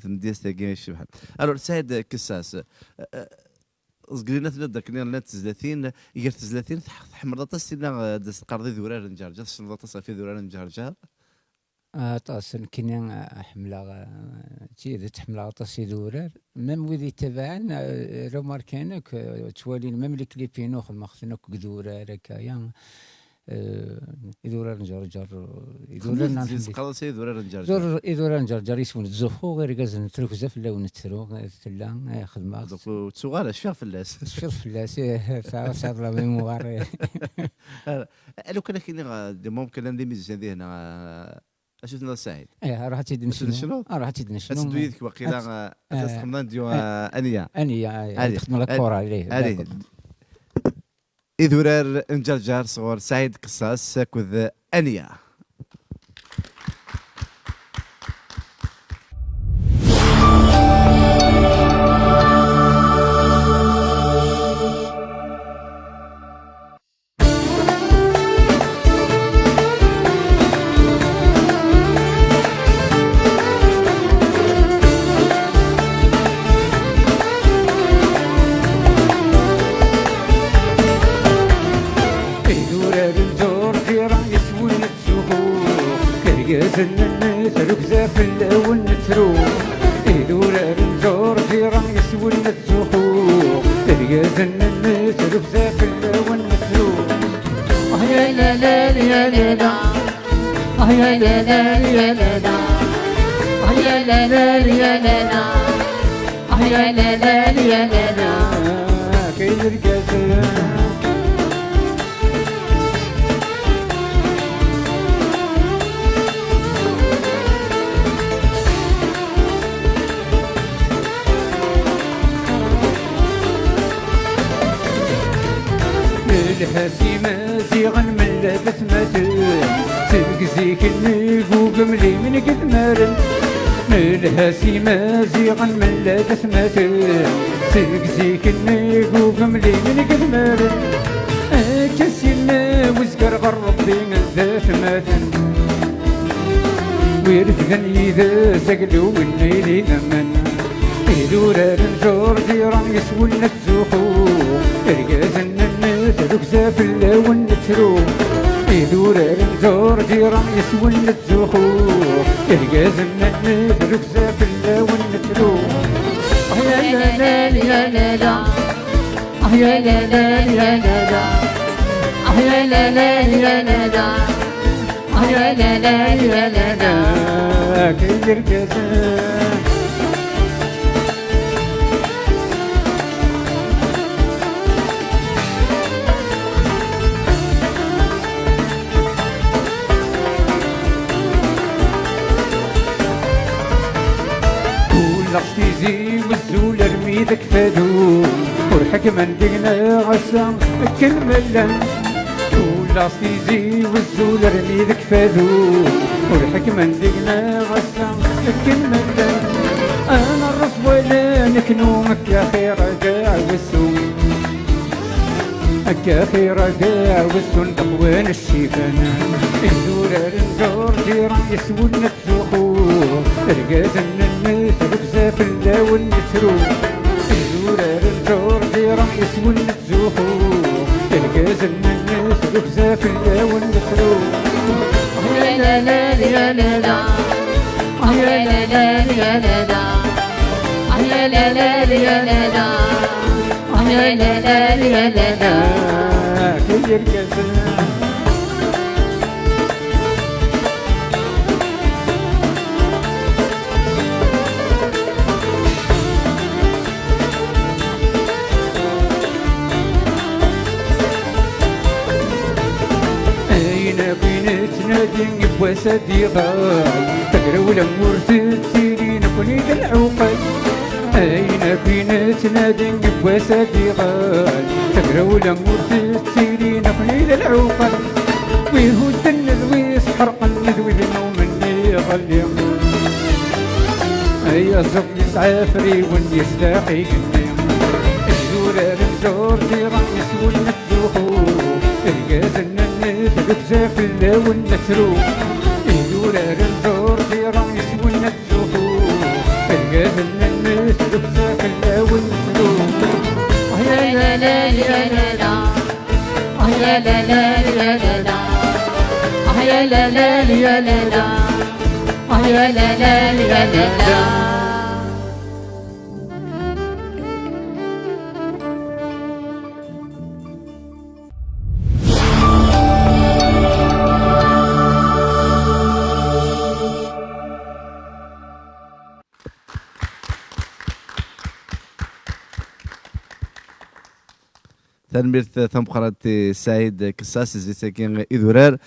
نديس تاكي الشبحان. الو سعيد كساس زقلينا تبدا كنا لا تزلاتين يقر تزلاتين تحمر طاس سينا داس قرضي ذورار نجرجا شنو طاس في ذورار نجرجا طاسن كنا حملة تيد تحملة طاسي دورار ميم وذي تبعن رومار كانك توالين ميم الكليبينو خمختنك دورار هكايا إذورار نجرجر إذورار نحمل قرض سي ذورار نجرجا إذورار نجرجر يسون تزخو غير كاز نترك زاف لا ونترو تلا خدمة دوك تسوغال شفيغ فلاس شفيغ فلاس صار لا ميموار لو كان كاين ممكن ندي ميزان هنا اشوفنا سعيد راح تيدن شنو راح تيدن شنو اسدويدك باقيلا اساس خمنا نديو انيا تخدم لك كورة عليه إذورار نجرجر صغور سعيد قصاص كذ انيا نترك زاف الأول نتروح إذورار نجور جيران يسول نتزوخوخ تريازن نترك زاف الأول نتروح يا لا لا يا لا لا يا لا لا يا لا لا يا لا لا يا لا لا يا لا لا يا لا لا كاين الكاسر الحاسي مازيغا من لابس ماتن سلك زيك النيفو قملي من قد مارن الحاسي مازيغا من لابس ماتن سلك زيك النيفو قملي من قد مارن كسينا وزكر غربي ذات ماتن ويرث غني ذا سقلو والنيلي ثمن إذورار نجور جيران يسول نتزوخو إرقازن تلوك زاف اللون نترو إذورار نجور جيران يسول نتزوخو إرقازن تلوك زاف اللون نترو يا لا لا يا لا لا يا لا لا يا لا لا يا لا لا يا لا لا يا لا لا يا لا لا كي يرقازن لقتيزي والزول ارميدك فادون والحكمة ندقنا عسى الكلمة لقتيزي والزول ارميدك فادون والحكمة ندقنا عسى الكلمة انا الرص ولا نكنومك يا خير قاع والسوم يا خير قاع والسون تقوين الشيفان الزورار نجور جيران يسول نتزوخو رقازن نترك زاف اللون نترو الزورار نجور جيران يسول نتزوخو رقازن نترك زاف اللون نترو يا لا لا يا لا لا يا لا لا يا لا لا يا لا لا يا لا لا يا لا لا يا لا لا كي يرقص تنادي بوسادي غاي تقرا الامور تسيري نكوني العقل اين فينا تنادي بوسادي غاي تقرا الامور تسيري نكوني العقل ويهود النذويس حرق النذوي بنوم مني غلي اي صبني سعافري وني سلاقي قدام الزورار نجور جيران يسول نتزوخو القازن تلوك زاف اللون نترو الدورار نجور جيران يسول نتزوخو رقازنا الناس لبسة فلا ونسلوم يا لا لا يا لا لا يا لا لا يا لا لا يا لا لا يا لا لا يا لا لا يا لا لا. تنميرت ثم قرات سعيد كساس زيتاكين إذورار